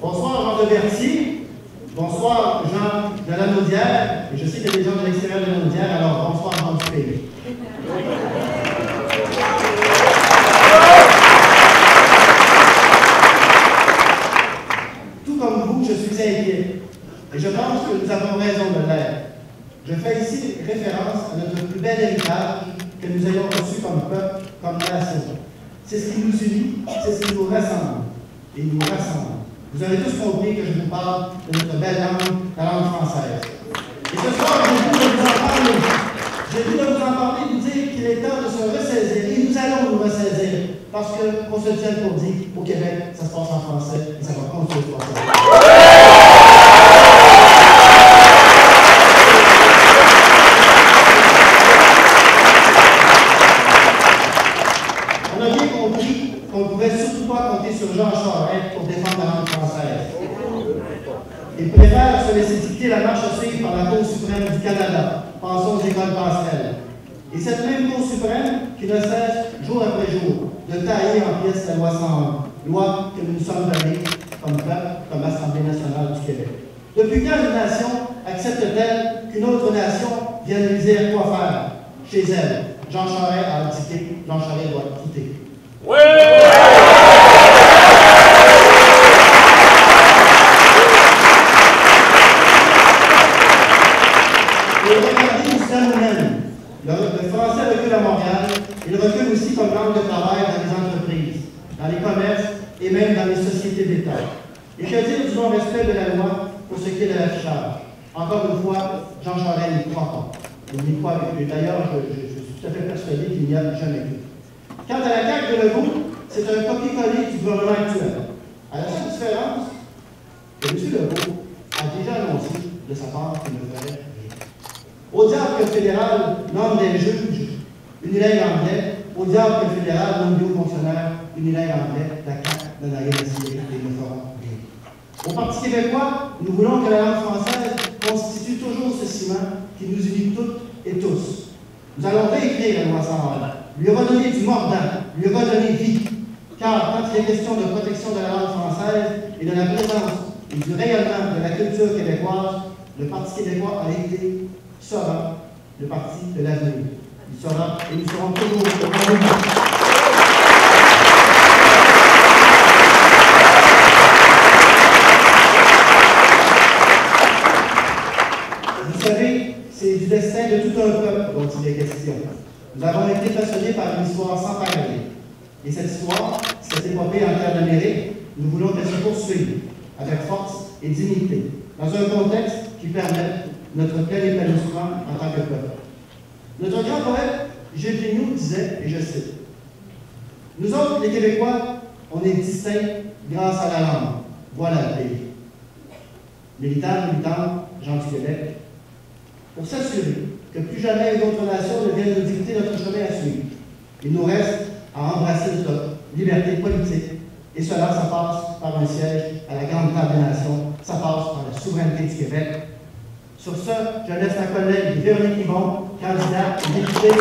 Bonsoir Jean de Berthier. Bonsoir Jean de la Naudière. Et je sais qu'il y a des gens de l'extérieur de la Naudière, alors bonsoir Jean du Pays. Tout comme vous, je suis inquiet. Et je pense que nous avons raison de l'être. Je fais ici référence à notre plus bel héritage que nous ayons reçu comme peuple, comme nation. C'est ce qui nous unit, c'est ce qui nous rassemble. Et nous rassemble. Vous avez tous compris que je vous parle de notre belle langue, la langue française. Et ce soir, j'ai voulu vous en parler. J'ai voulu vous en parler, vous dire qu'il est temps de se ressaisir. Et nous allons nous ressaisir. Parce qu'on se tient pour dire, au Québec, ça se passe en français et ça va continuer de se passer. Sur Jean Charest pour défendre la langue française. Il préfère se laisser dicter la marche à suivre par la Cour suprême du Canada. Pensons aux écoles passerelles. Et cette même Cour suprême qui ne cesse, jour après jour, de tailler en pièces la loi 101, loi que nous nous sommes donnée comme peuple, comme Assemblée nationale du Québec. Depuis quand une nation accepte-t-elle qu'une autre nation vienne lui dire quoi faire chez elle? Jean Charest a abdiqué, Jean Charest doit quitter. Oui! Le français recule à Montréal, il recule aussi comme langue de travail dans les entreprises, dans les commerces et même dans les sociétés d'État. Et que dire du non-respect de la loi pour ce qui est de l'affichage? Encore une fois, Jean Charest n'y croit pas. Il n'y croit avec lui. D'ailleurs, je suis tout à fait persuadé qu'il n'y a jamais cru. Quant à la CAQ de Legault, c'est un copier-coller du gouvernement actuel. À la seule différence que M. Legault a déjà annoncé de sa part qu'il ne ferait rien. Au diable que le fédéral nomme des juges unilingues anglais, au diable que le fédéral nomme des hauts fonctionnaires unilingues anglais, la CAQ n'a rien décidé et ne fera rien. Au Parti québécois, nous voulons que la langue française constitue toujours ce ciment qui nous unit toutes et tous. Nous allons réécrire la loi 101, lui redonner du mordant, lui redonner vie. Car quand il est question de protection de la langue française et de la présence et du rayonnement de la culture québécoise, le Parti québécois a été, sera le parti de l'avenir. Il sera et nous serons toujours au premier. Vous savez, c'est du destin de tout un peuple dont il est question. Nous avons été façonnés par une histoire sans pareille. Et cette histoire, cette épopée en terre de mérite, nous voulons qu'elle se poursuive avec force et dignité, dans un contexte qui permette notre plein épanouissement en tant que peuple. Notre grand poète Gilles Vigneault disait, et je cite, « Nous autres, les Québécois, on est distincts grâce à la langue. Voilà le pays. » Militant, gens du Québec, pour s'assurer que plus jamais une autre nation ne vienne nous dicter notre chemin à suivre, il nous reste à embrasser notre liberté politique. Et cela, ça passe par un siège à la Grande Table des Nations, ça passe par la souveraineté du Québec. Sur ce, je laisse ma collègue Véronique Yvon, candidate et députée